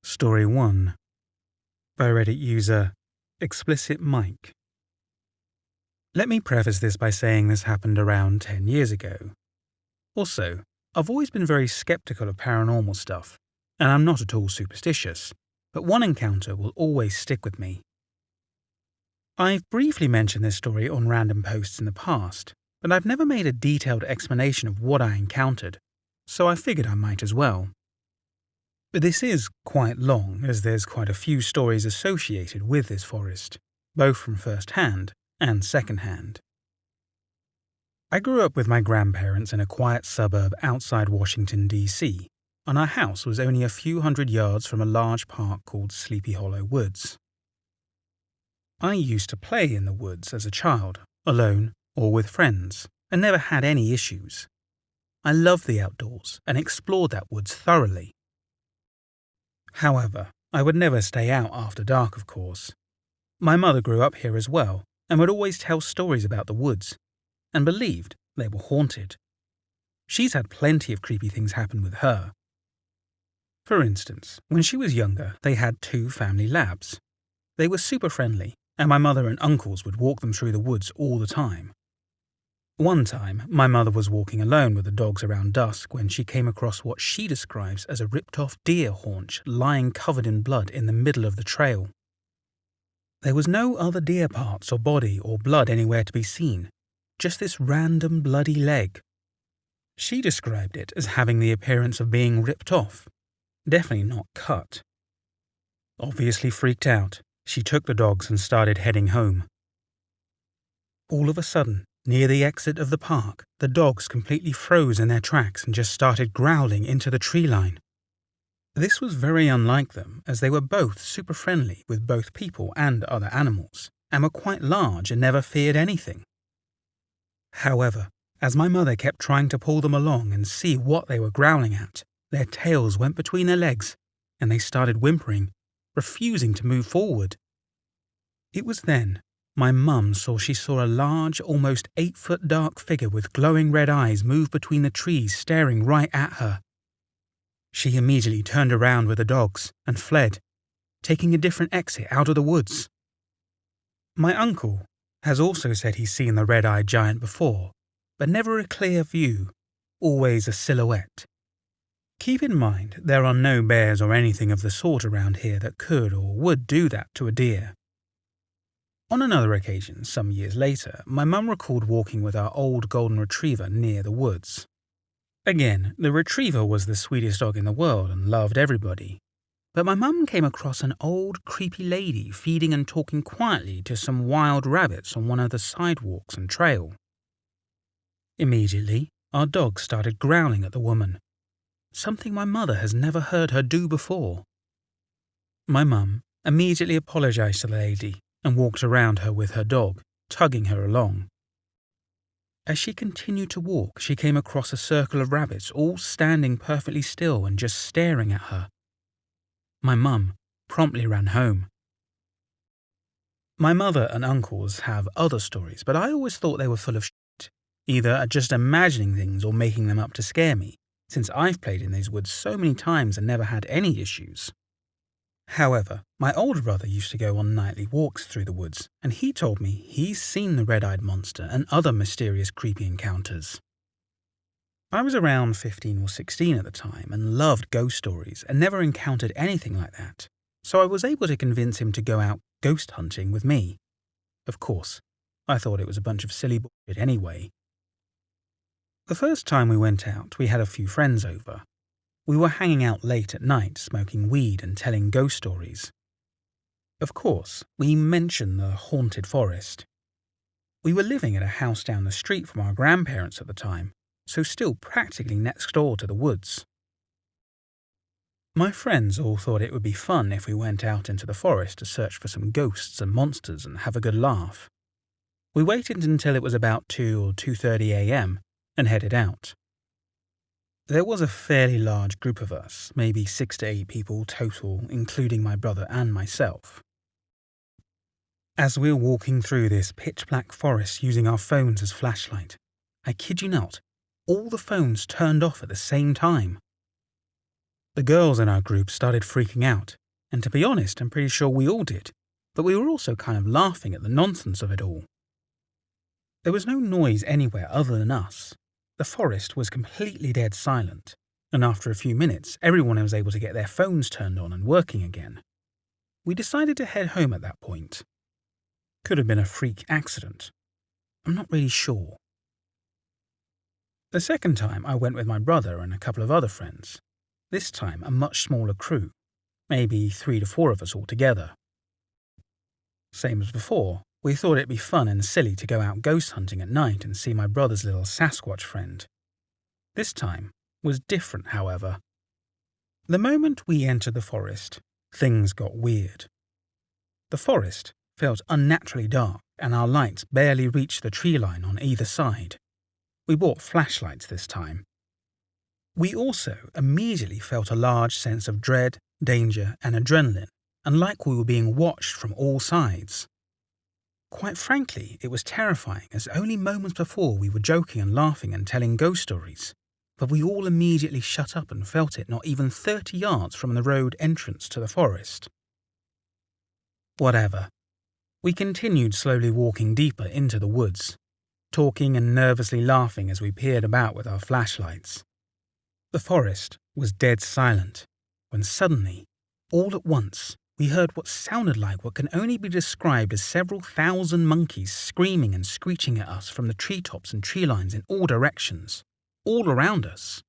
Story 1 by Reddit user Explicit Mike. Let me preface this by saying this happened around 10 years ago. Also, I've always been very skeptical of paranormal stuff, and I'm not at all superstitious, but one encounter will always stick with me. I've briefly mentioned this story on random posts in the past, but I've never made a detailed explanation of what I encountered, so I figured I might as well. But this is quite long, as there's quite a few stories associated with this forest, both from first-hand and second-hand. I grew up with my grandparents in a quiet suburb outside Washington, D.C., and our house was only a few hundred yards from a large park called Sleepy Hollow Woods. I used to play in the woods as a child, alone or with friends, and never had any issues. I loved the outdoors and explored that woods thoroughly. However, I would never stay out after dark, of course. My mother grew up here as well and would always tell stories about the woods, and believed they were haunted. She's had plenty of creepy things happen with her. For instance, when she was younger, they had 2 family labs. They were super friendly, and my mother and uncles would walk them through the woods all the time. One time, my mother was walking alone with the dogs around dusk when she came across what she describes as a ripped-off deer haunch lying covered in blood in the middle of the trail. There was no other deer parts or body or blood anywhere to be seen, just this random bloody leg. She described it as having the appearance of being ripped off, definitely not cut. Obviously freaked out, she took the dogs and started heading home. All of a sudden, near the exit of the park, the dogs completely froze in their tracks and just started growling into the tree line. This was very unlike them, as they were both super friendly with both people and other animals, and were quite large and never feared anything. However, as my mother kept trying to pull them along and see what they were growling at, their tails went between their legs, and they started whimpering, refusing to move forward. It was then my mum saw a large, almost 8-foot dark figure with glowing red eyes move between the trees, staring right at her. She immediately turned around with the dogs and fled, taking a different exit out of the woods. My uncle has also said he's seen the red-eyed giant before, but never a clear view, always a silhouette. Keep in mind there are no bears or anything of the sort around here that could or would do that to a deer. On another occasion, some years later, my mum recalled walking with our old golden retriever near the woods. Again, the retriever was the sweetest dog in the world and loved everybody. But my mum came across an old, creepy lady feeding and talking quietly to some wild rabbits on one of the sidewalks and trail. Immediately, our dog started growling at the woman, something my mother has never heard her do before. My mum immediately apologized to the lady and walked around her with her dog, tugging her along. As she continued to walk, she came across a circle of rabbits all standing perfectly still and just staring at her. My mum promptly ran home. My mother and uncles have other stories, but I always thought they were full of shit, either just imagining things or making them up to scare me, since I've played in these woods so many times and never had any issues. However, my older brother used to go on nightly walks through the woods, and he told me he's seen the red-eyed monster and other mysterious creepy encounters. I was around 15 or 16 at the time and loved ghost stories and never encountered anything like that, so I was able to convince him to go out ghost hunting with me. Of course, I thought it was a bunch of silly bullshit anyway. The first time we went out, we had a few friends over. We were hanging out late at night, smoking weed and telling ghost stories. Of course, we mentioned the haunted forest. We were living at a house down the street from our grandparents at the time, so still practically next door to the woods. My friends all thought it would be fun if we went out into the forest to search for some ghosts and monsters and have a good laugh. We waited until it was about 2 or 2:30 a.m. and headed out. There was a fairly large group of us, maybe 6 to 8 people total, including my brother and myself. As we were walking through this pitch-black forest using our phones as flashlight, I kid you not, all the phones turned off at the same time. The girls in our group started freaking out, and to be honest, I'm pretty sure we all did, but we were also kind of laughing at the nonsense of it all. There was no noise anywhere other than us. The forest was completely dead silent, and after a few minutes, everyone was able to get their phones turned on and working again. We decided to head home at that point. Could have been a freak accident. I'm not really sure. The second time, I went with my brother and a couple of other friends. This time, a much smaller crew, maybe 3 to 4 of us altogether. Same as before, we thought it'd be fun and silly to go out ghost hunting at night and see my brother's little Sasquatch friend. This time was different, however. The moment we entered the forest, things got weird. The forest felt unnaturally dark, and our lights barely reached the tree line on either side. We bought flashlights this time. We also immediately felt a large sense of dread, danger, and adrenaline, and like we were being watched from all sides. Quite frankly, it was terrifying, as only moments before we were joking and laughing and telling ghost stories, but we all immediately shut up and felt it not even 30 yards from the road entrance to the forest. Whatever. We continued slowly walking deeper into the woods, talking and nervously laughing as we peered about with our flashlights. The forest was dead silent, when suddenly, all at once, we heard what sounded like what can only be described as several thousand monkeys screaming and screeching at us from the treetops and tree lines in all directions, all around us.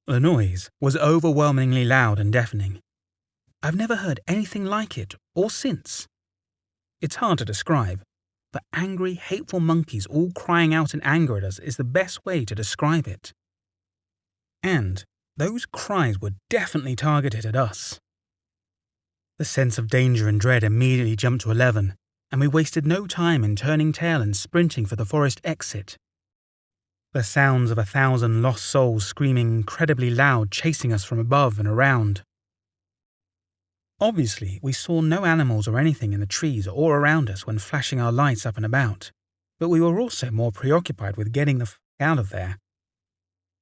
The noise was overwhelmingly loud and deafening. I've never heard anything like it, or since. It's hard to describe, but angry, hateful monkeys all crying out in anger at us is the best way to describe it. And those cries were definitely targeted at us. The sense of danger and dread immediately jumped to 11, and we wasted no time in turning tail and sprinting for the forest exit. The sounds of 1,000 lost souls screaming incredibly loud chasing us from above and around. Obviously, we saw no animals or anything in the trees or around us when flashing our lights up and about, but we were also more preoccupied with getting the f*** out of there.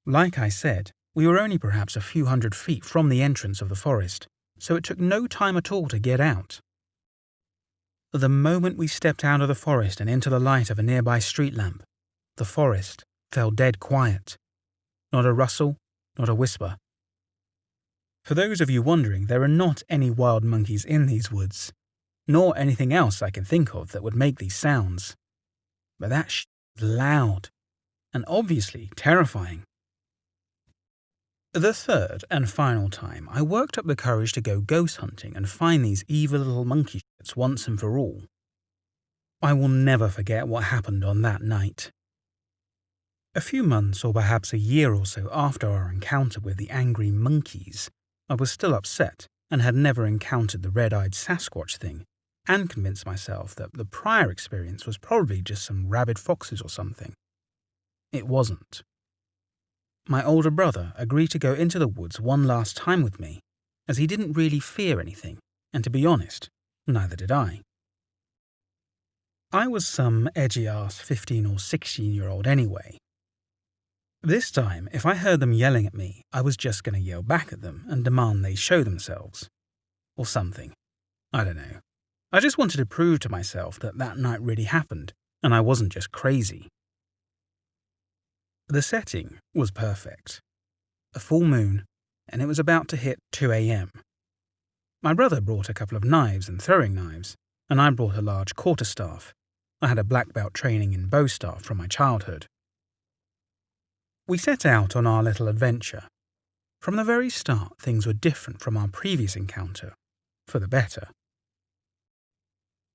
Like I said, we were only perhaps a few hundred feet from the entrance of the forest, so it took no time at all to get out. The moment we stepped out of the forest and into the light of a nearby street lamp, the forest fell dead quiet. Not a rustle, not a whisper. For those of you wondering, there are not any wild monkeys in these woods, nor anything else I can think of that would make these sounds. But that was loud, and obviously terrifying. The third and final time, I worked up the courage to go ghost hunting and find these evil little monkey shits once and for all. I will never forget what happened on that night. A few months or perhaps a year or so after our encounter with the angry monkeys, I was still upset and had never encountered the red-eyed Sasquatch thing, and convinced myself that the prior experience was probably just some rabid foxes or something. It wasn't. My older brother agreed to go into the woods one last time with me, as he didn't really fear anything, and to be honest, neither did I. I was some edgy-ass 15 or 16-year-old anyway. This time, if I heard them yelling at me, I was just going to yell back at them and demand they show themselves. Or something. I don't know. I just wanted to prove to myself that that night really happened, and I wasn't just crazy. The setting was perfect. A full moon, and it was about to hit 2 a.m. My brother brought a couple of knives and throwing knives, and I brought a large quarterstaff. I had a black belt training in bow staff from my childhood. We set out on our little adventure. From the very start, things were different from our previous encounter, for the better.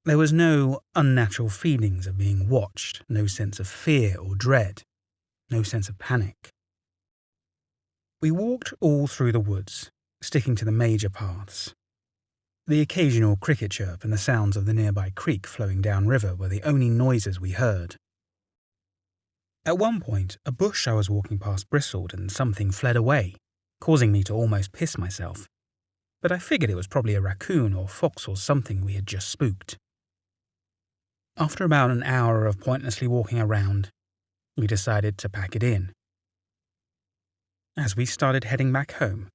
There was no unnatural feelings of being watched, no sense of fear or dread, no sense of panic. We walked all through the woods, sticking to the major paths. The occasional cricket chirp and the sounds of the nearby creek flowing downriver were the only noises we heard. At one point, a bush I was walking past bristled and something fled away, causing me to almost piss myself. But I figured it was probably a raccoon or fox or something we had just spooked. After about an hour of pointlessly walking around, we decided to pack it in. As we started heading back home,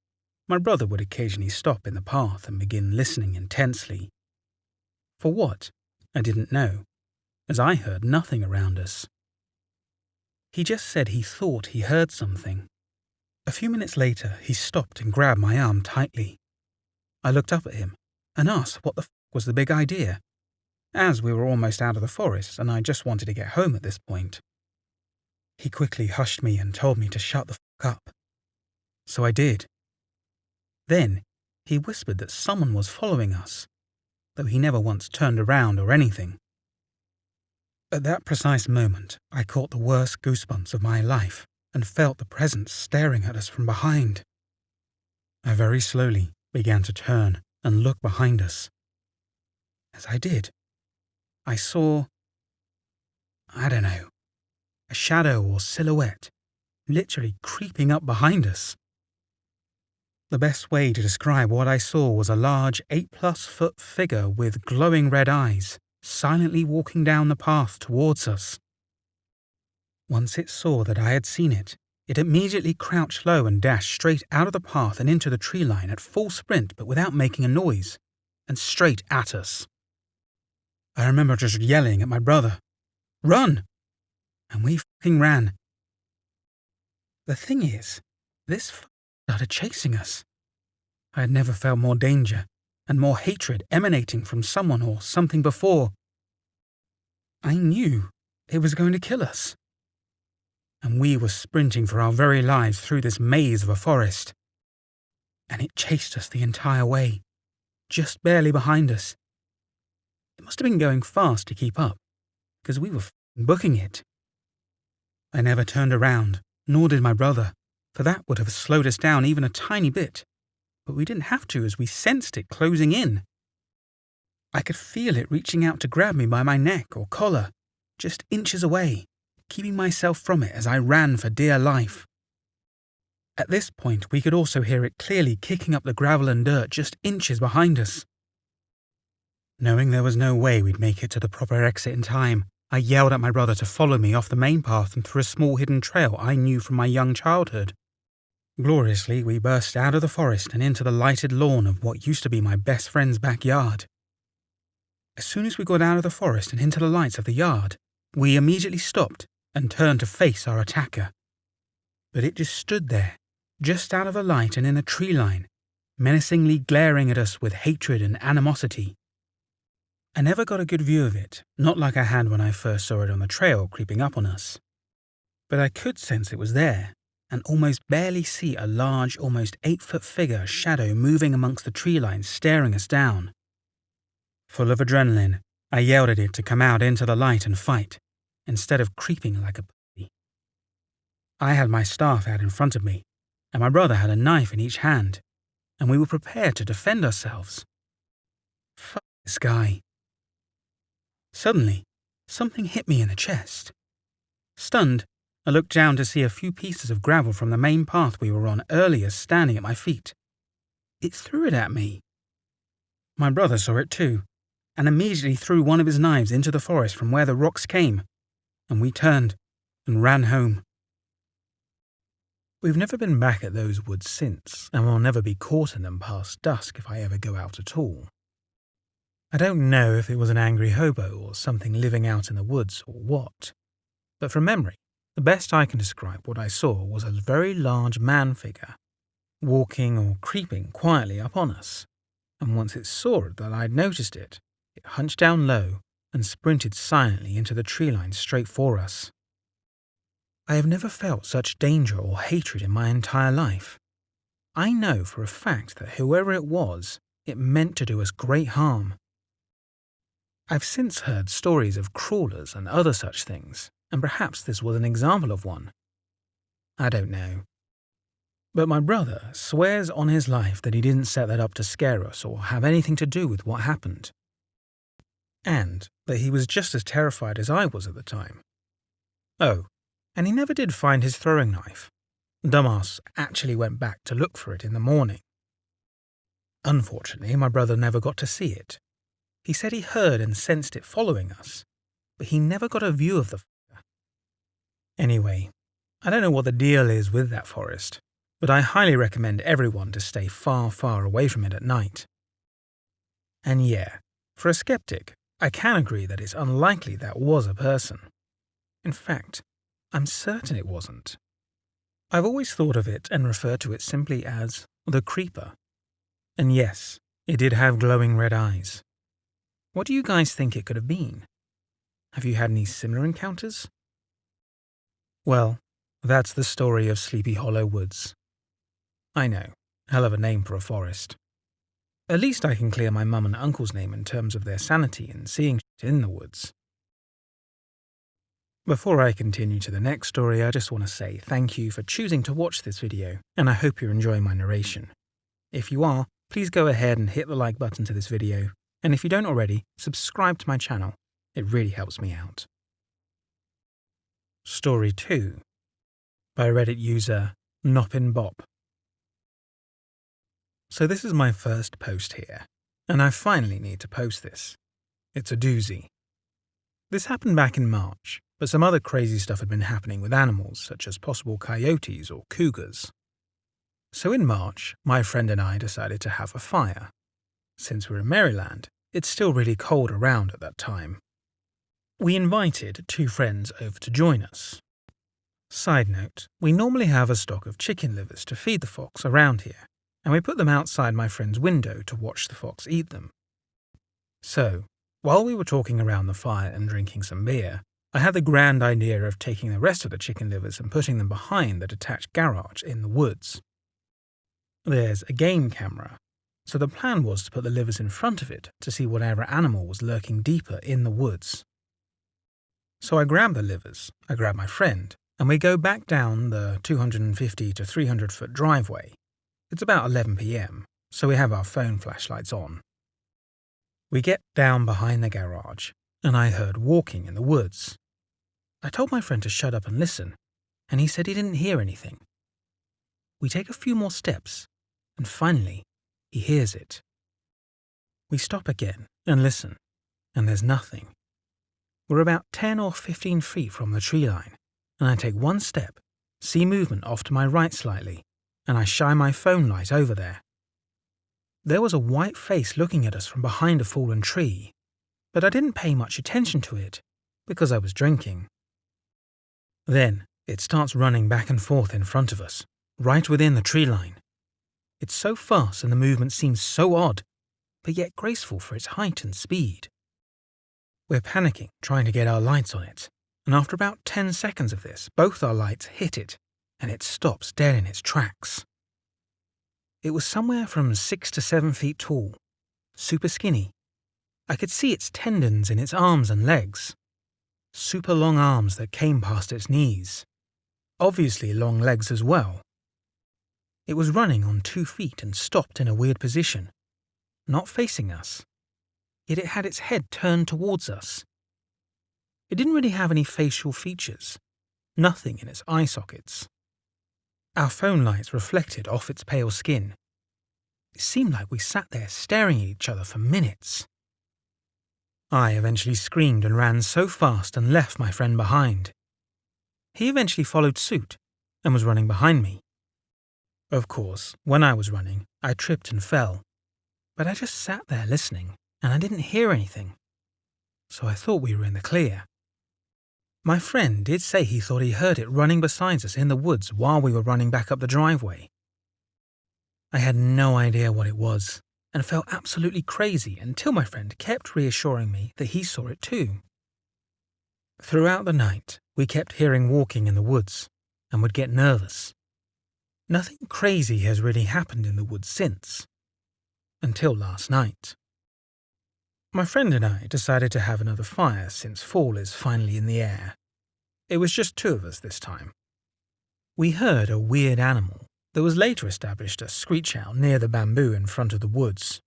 my brother would occasionally stop in the path and begin listening intensely. For what? I didn't know, as I heard nothing around us. He just said he thought he heard something. A few minutes later, he stopped and grabbed my arm tightly. I looked up at him and asked what the f was the big idea, as we were almost out of the forest and I just wanted to get home at this point. He quickly hushed me and told me to shut the f up. So I did. Then, he whispered that someone was following us, though he never once turned around or anything. At that precise moment, I caught the worst goosebumps of my life and felt the presence staring at us from behind. I very slowly began to turn and look behind us. As I did, I saw, I don't know, a shadow or silhouette literally creeping up behind us. The best way to describe what I saw was a large 8+ foot figure with glowing red eyes, silently walking down the path towards us. Once it saw that I had seen it, it immediately crouched low and dashed straight out of the path and into the tree line at full sprint but without making a noise, and straight at us. I remember just yelling at my brother, "Run!" And we fucking ran. The thing is, this started chasing us. I had never felt more danger and more hatred emanating from someone or something before. I knew it was going to kill us. And we were sprinting for our very lives through this maze of a forest. And it chased us the entire way, just barely behind us. It must have been going fast to keep up, because we were booking it. I never turned around, nor did my brother, for that would have slowed us down even a tiny bit. But we didn't have to as we sensed it closing in. I could feel it reaching out to grab me by my neck or collar, just inches away, keeping myself from it as I ran for dear life. At this point, we could also hear it clearly kicking up the gravel and dirt just inches behind us. Knowing there was no way we'd make it to the proper exit in time, I yelled at my brother to follow me off the main path and through a small hidden trail I knew from my young childhood. Gloriously, we burst out of the forest and into the lighted lawn of what used to be my best friend's backyard. As soon as we got out of the forest and into the lights of the yard, we immediately stopped and turned to face our attacker. But it just stood there, just out of the light and in the tree line, menacingly glaring at us with hatred and animosity. I never got a good view of it, not like I had when I first saw it on the trail creeping up on us. But I could sense it was there, and almost barely see a large, almost 8-foot figure shadow moving amongst the tree lines staring us down. Full of adrenaline, I yelled at it to come out into the light and fight, instead of creeping like a puppy. I had my staff out in front of me, and my brother had a knife in each hand, and we were prepared to defend ourselves. Fuck this guy. Suddenly, something hit me in the chest. Stunned, I looked down to see a few pieces of gravel from the main path we were on earlier standing at my feet. It threw it at me. My brother saw it too, and immediately threw one of his knives into the forest from where the rocks came, and we turned and ran home. We've never been back at those woods since, and will never be caught in them past dusk if I ever go out at all. I don't know if it was an angry hobo or something living out in the woods or what, but from memory, the best I can describe what I saw was a very large man figure, walking or creeping quietly up on us, and once it saw that I'd noticed it, it hunched down low and sprinted silently into the tree line straight for us. I have never felt such danger or hatred in my entire life. I know for a fact that whoever it was, it meant to do us great harm. I've since heard stories of crawlers and other such things, and perhaps this was an example of one. I don't know. But my brother swears on his life that he didn't set that up to scare us or have anything to do with what happened. And that he was just as terrified as I was at the time. Oh, and he never did find his throwing knife. Dumbass actually went back to look for it in the morning. Unfortunately, my brother never got to see it. He said he heard and sensed it following us, but he never got a view of the figure. Anyway, I don't know what the deal is with that forest, but I highly recommend everyone to stay far, far away from it at night. And yeah, for a skeptic, I can agree that it's unlikely that was a person. In fact, I'm certain it wasn't. I've always thought of it and referred to it simply as the creeper. And yes, it did have glowing red eyes. What do you guys think it could have been? Have you had any similar encounters? Well, that's the story of Sleepy Hollow Woods. I know, hell of a name for a forest. At least I can clear my mum and uncle's name in terms of their sanity and seeing shit in the woods. Before I continue to the next story, I just want to say thank you for choosing to watch this video, and I hope you're enjoying my narration. If you are, please go ahead and hit the like button to this video, and if you don't already, subscribe to my channel. It really helps me out. Story 2 by Reddit user Noppinbop. So this is my first post here, and I finally need to post this. It's a doozy. This happened back in March, but some other crazy stuff had been happening with animals such as possible coyotes or cougars. So in March, my friend and I decided to have a fire. Since we're in Maryland, it's still really cold around at that time. We invited 2 friends over to join us. Side note, we normally have a stock of chicken livers to feed the fox around here, and we put them outside my friend's window to watch the fox eat them. So, while we were talking around the fire and drinking some beer, I had the grand idea of taking the rest of the chicken livers and putting them behind the detached garage in the woods. There's a game camera, so the plan was to put the livers in front of it to see whatever animal was lurking deeper in the woods. So I grab the livers, I grab my friend, and we go back down the 250 to 300 foot driveway. It's about 11 p.m, so we have our phone flashlights on. We get down behind the garage, and I heard walking in the woods. I told my friend to shut up and listen, and he said he didn't hear anything. We take a few more steps, and finally, he hears it. We stop again and listen, and there's nothing. We're about 10 or 15 feet from the tree line, and I take one step, see movement off to my right slightly, and I shine my phone light over there. There was a white face looking at us from behind a fallen tree, but I didn't pay much attention to it, because I was drinking. Then, it starts running back and forth in front of us, right within the tree line. It's so fast and the movement seems so odd, but yet graceful for its height and speed. We're panicking, trying to get our lights on it, and after about 10 seconds of this, both our lights hit it, and it stops dead in its tracks. It was somewhere from 6 to 7 feet tall, super skinny. I could see its tendons in its arms and legs. Super long arms that came past its knees. Obviously long legs as well. It was running on 2 feet and stopped in a weird position, not facing us. Yet it had its head turned towards us. It didn't really have any facial features, nothing in its eye sockets. Our phone lights reflected off its pale skin. It seemed like we sat there staring at each other for minutes. I eventually screamed and ran so fast and left my friend behind. He eventually followed suit and was running behind me. Of course, when I was running, I tripped and fell, but I just sat there listening and I didn't hear anything, so I thought we were in the clear. My friend did say he thought he heard it running beside us in the woods while we were running back up the driveway. I had no idea what it was and felt absolutely crazy until my friend kept reassuring me that he saw it too. Throughout the night, we kept hearing walking in the woods and would get nervous. Nothing crazy has really happened in the woods since, until last night. My friend and I decided to have another fire since fall is finally in the air. It was just 2 of us this time. We heard a weird animal that was later established a screech owl near the bamboo in front of the woods.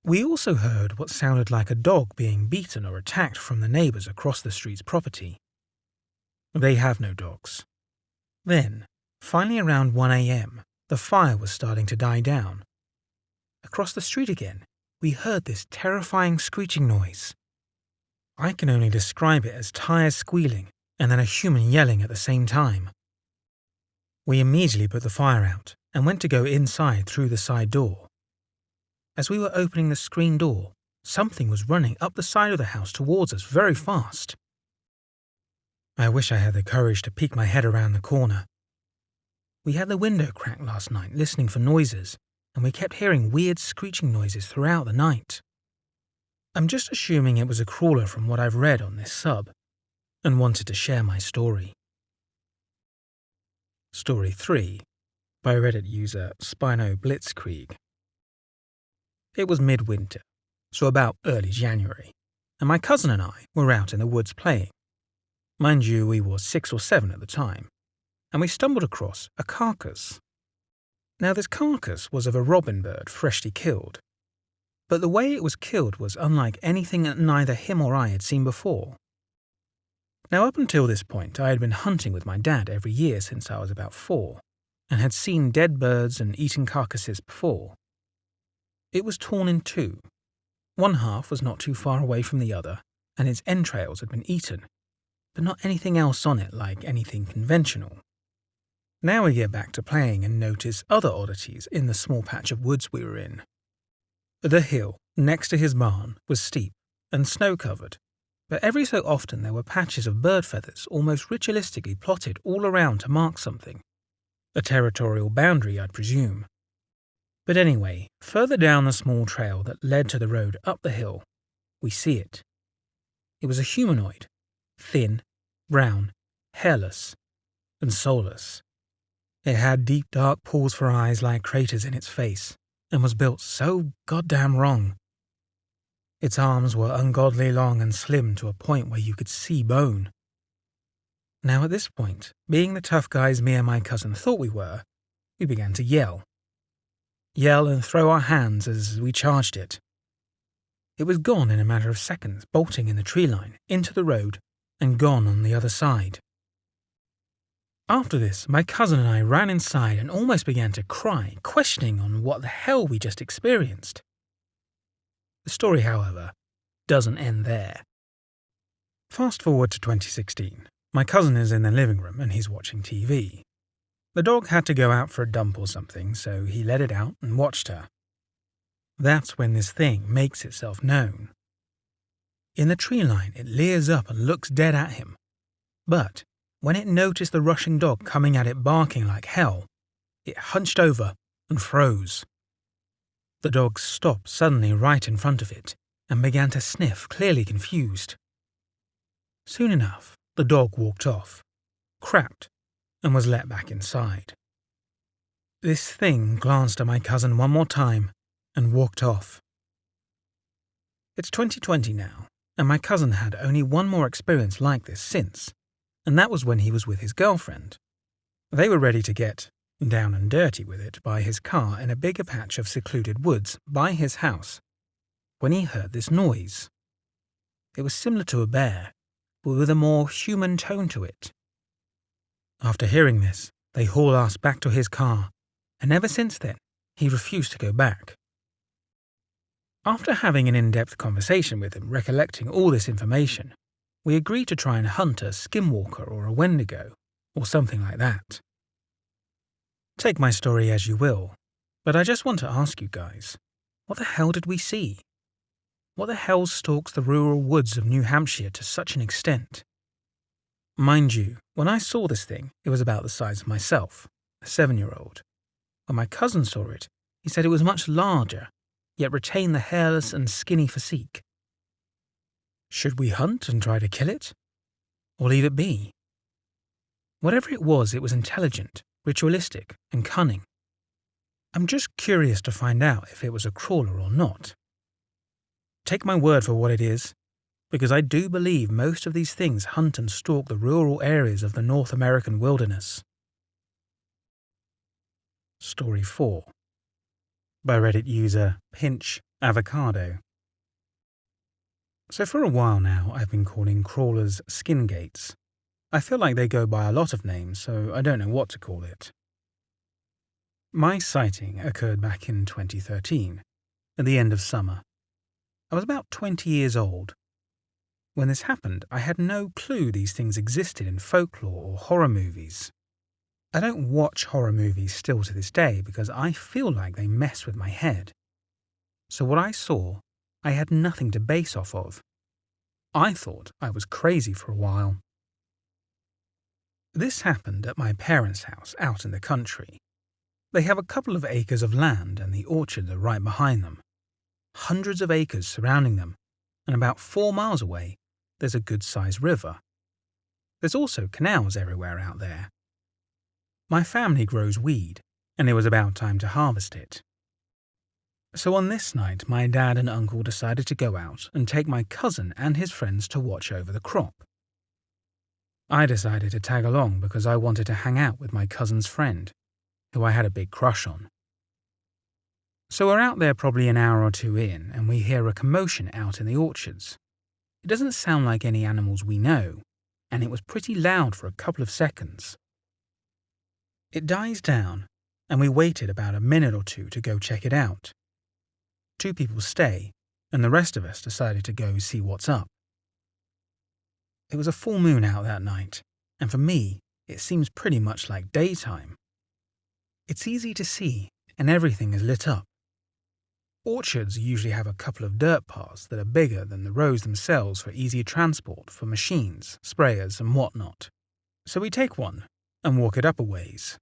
We also heard what sounded like a dog being beaten or attacked from the neighbors across the street's property. They have no dogs. Then, finally around 1 a.m., the fire was starting to die down. Across the street again, we heard this terrifying screeching noise. I can only describe it as tires squealing and then a human yelling at the same time. We immediately put the fire out and went to go inside through the side door. As we were opening the screen door, something was running up the side of the house towards us very fast. I wish I had the courage to peek my head around the corner. We had the window cracked last night listening for noises, and we kept hearing weird screeching noises throughout the night. I'm just assuming it was a crawler from what I've read on this sub, and wanted to share my story. Story 3, by Reddit user Spino Blitzkrieg. It was midwinter, so about early January, and my cousin and I were out in the woods playing. Mind you, we were 6 or 7 at the time, and we stumbled across a carcass. Now this carcass was of a robin bird freshly killed, but the way it was killed was unlike anything that neither him or I had seen before. Now up until this point I had been hunting with my dad every year since I was about 4, and had seen dead birds and eaten carcasses before. It was torn in two. One half was not too far away from the other, and its entrails had been eaten, but not anything else on it like anything conventional. Now we get back to playing and notice other oddities in the small patch of woods we were in. The hill next to his barn was steep and snow-covered, but every so often there were patches of bird feathers almost ritualistically plotted all around to mark something. A territorial boundary, I'd presume. But anyway, further down the small trail that led to the road up the hill, we see it. It was a humanoid, thin, brown, hairless, and soulless. It had deep dark pools for eyes like craters in its face, and was built so goddamn wrong. Its arms were ungodly long and slim to a point where you could see bone. Now at this point, being the tough guys me and my cousin thought we were, we began to yell. Yell and throw our hands as we charged it. It was gone in a matter of seconds, bolting in the tree line, into the road, and gone on the other side. After this, my cousin and I ran inside and almost began to cry, questioning on what the hell we just experienced. The story, however, doesn't end there. Fast forward to 2016. My cousin is in the living room and he's watching TV. The dog had to go out for a dump or something, so he let it out and watched her. That's when this thing makes itself known. In the tree line, it leers up and looks dead at him. But when it noticed the rushing dog coming at it barking like hell, it hunched over and froze. The dog stopped suddenly right in front of it and began to sniff, clearly confused. Soon enough, the dog walked off, crapped, and was let back inside. This thing glanced at my cousin one more time and walked off. It's 2020 now, and my cousin had only one more experience like this since, and that was when he was with his girlfriend. They were ready to get down and dirty with it by his car in a bigger patch of secluded woods by his house, when he heard this noise. It was similar to a bear, but with a more human tone to it. After hearing this, they hauled us back to his car, and ever since then, he refused to go back. After having an in-depth conversation with him recollecting all this information, we agreed to try and hunt a skinwalker or a wendigo, or something like that. Take my story as you will, but I just want to ask you guys, what the hell did we see? What the hell stalks the rural woods of New Hampshire to such an extent? Mind you, when I saw this thing, it was about the size of myself, a 7-year-old. When my cousin saw it, he said it was much larger, yet retained the hairless and skinny physique. Should we hunt and try to kill it? Or leave it be? Whatever it was intelligent, ritualistic, and cunning. I'm just curious to find out if it was a crawler or not. Take my word for what it is, because I do believe most of these things hunt and stalk the rural areas of the North American wilderness. Story 4, by Reddit user Pinch Avocado. So for a while now, I've been calling crawlers skin gates. I feel like they go by a lot of names, so I don't know what to call it. My sighting occurred back in 2013, at the end of summer. I was about 20 years old. When this happened, I had no clue these things existed in folklore or horror movies. I don't watch horror movies still to this day because I feel like they mess with my head. So what I saw, I had nothing to base off of. I thought I was crazy for a while. This happened at my parents' house out in the country. They have a couple of acres of land and the orchards are right behind them. Hundreds of acres surrounding them, and about 4 miles away, there's a good-sized river. There's also canals everywhere out there. My family grows weed, and it was about time to harvest it. So on this night, my dad and uncle decided to go out and take my cousin and his friends to watch over the crop. I decided to tag along because I wanted to hang out with my cousin's friend, who I had a big crush on. So we're out there probably an hour or two in, and we hear a commotion out in the orchards. It doesn't sound like any animals we know, and it was pretty loud for a couple of seconds. It dies down, and we waited about a minute or two to go check it out. 2 people stay, and the rest of us decided to go see what's up. It was a full moon out that night, and for me, it seems pretty much like daytime. It's easy to see, and everything is lit up. Orchards usually have a couple of dirt paths that are bigger than the rows themselves for easier transport for machines, sprayers, and whatnot. So we take one and walk it up a ways.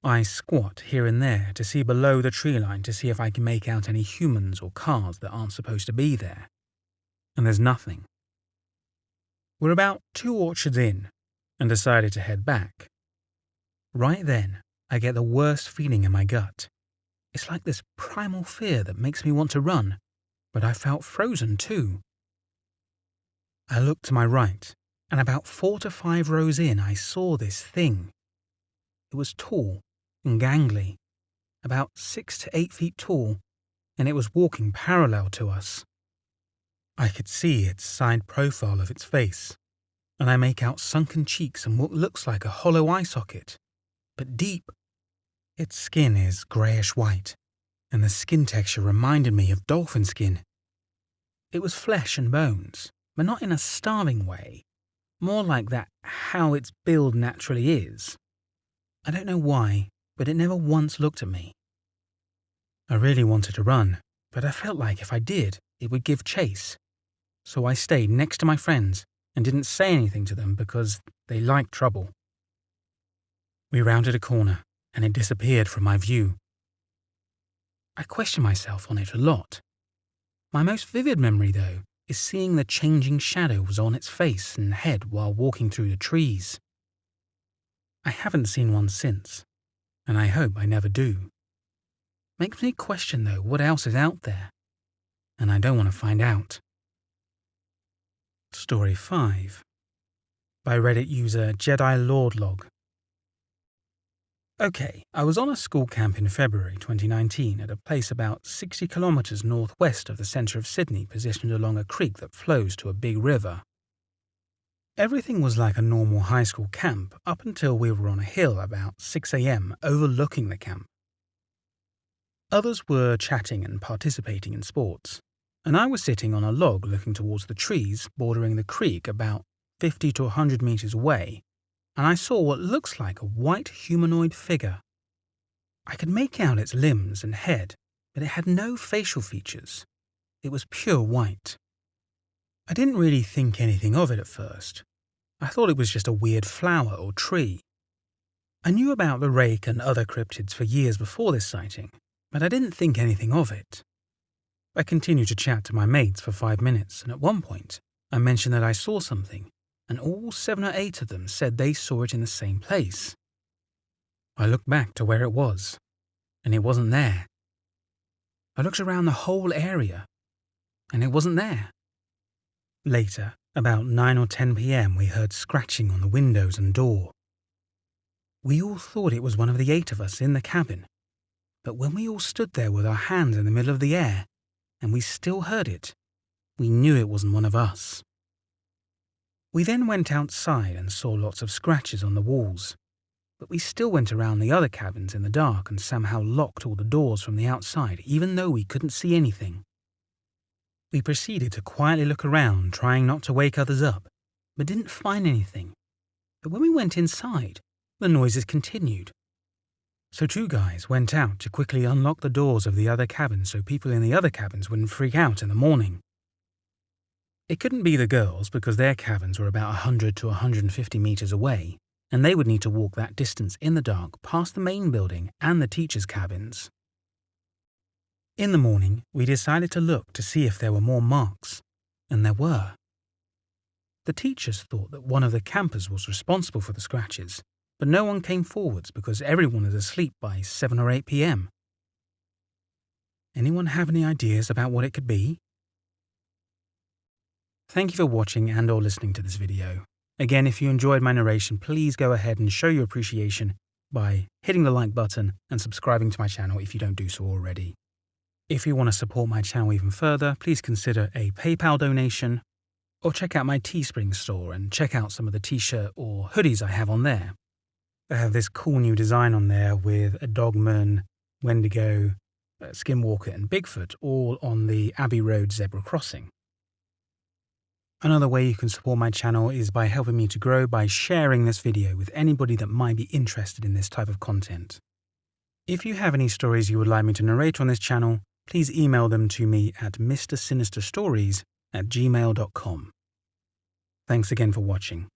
I squat here and there to see below the tree line to see if I can make out any humans or cars that aren't supposed to be there. And there's nothing. We're about 2 orchards in and decided to head back. Right then, I get the worst feeling in my gut. It's like this primal fear that makes me want to run, but I felt frozen too. I looked to my right, and about 4 to 5 rows in I saw this thing. It was tall and gangly, about 6 to 8 feet tall, and it was walking parallel to us. I could see its side profile of its face, and I make out sunken cheeks and what looks like a hollow eye socket, but deep. Its skin is greyish-white, and the skin texture reminded me of dolphin skin. It was flesh and bones, but not in a starving way, more like that how its build naturally is. I don't know why, but it never once looked at me. I really wanted to run, but I felt like if I did, it would give chase. So I stayed next to my friends and didn't say anything to them because they like trouble. We rounded a corner, and it disappeared from my view. I question myself on it a lot. My most vivid memory, though, is seeing the changing shadows on its face and head while walking through the trees. I haven't seen one since, and I hope I never do. Makes me question, though, what else is out there, and I don't want to find out. Story 5 by Reddit user Jedi Lord Log. Okay, I was on a school camp in February 2019 at a place about 60 kilometres northwest of the centre of Sydney, positioned along a creek that flows to a big river. Everything was like a normal high school camp up until we were on a hill about 6 a.m. overlooking the camp. Others were chatting and participating in sports, and I was sitting on a log looking towards the trees bordering the creek about 50 to 100 metres away, and I saw what looks like a white humanoid figure. I could make out its limbs and head, but it had no facial features. It was pure white. I didn't really think anything of it at first. I thought it was just a weird flower or tree. I knew about the rake and other cryptids for years before this sighting, but I didn't think anything of it. I continued to chat to my mates for 5 minutes, and at one point, I mentioned that I saw something, and all 7 or 8 of them said they saw it in the same place. I looked back to where it was, and it wasn't there. I looked around the whole area, and it wasn't there. Later, about 9 or 10 p.m, we heard scratching on the windows and door. We all thought it was one of the 8 of us in the cabin, but when we all stood there with our hands in the middle of the air, and we still heard it, we knew it wasn't one of us. We then went outside and saw lots of scratches on the walls, but we still went around the other cabins in the dark and somehow locked all the doors from the outside, even though we couldn't see anything. We proceeded to quietly look around, trying not to wake others up, but didn't find anything. But when we went inside, the noises continued. So 2 guys went out to quickly unlock the doors of the other cabins so people in the other cabins wouldn't freak out in the morning. It couldn't be the girls because their cabins were about 100 to 150 meters away, and they would need to walk that distance in the dark past the main building and the teachers' cabins. In the morning, we decided to look to see if there were more marks, and there were. The teachers thought that one of the campers was responsible for the scratches, but no one came forwards because everyone is asleep by 7 or 8 p.m. Anyone have any ideas about what it could be? Thank you for watching and or listening to this video. Again, if you enjoyed my narration, please go ahead and show your appreciation by hitting the like button and subscribing to my channel if you don't do so already. If you want to support my channel even further, please consider a PayPal donation, or check out my Teespring store and check out some of the t-shirt or hoodies I have on there. I have this cool new design on there with a Dogman, Wendigo, Skinwalker and Bigfoot all on the Abbey Road zebra crossing. Another way you can support my channel is by helping me to grow by sharing this video with anybody that might be interested in this type of content. If you have any stories you would like me to narrate on this channel, please email them to me at mrsinisterstories@gmail.com. Thanks again for watching.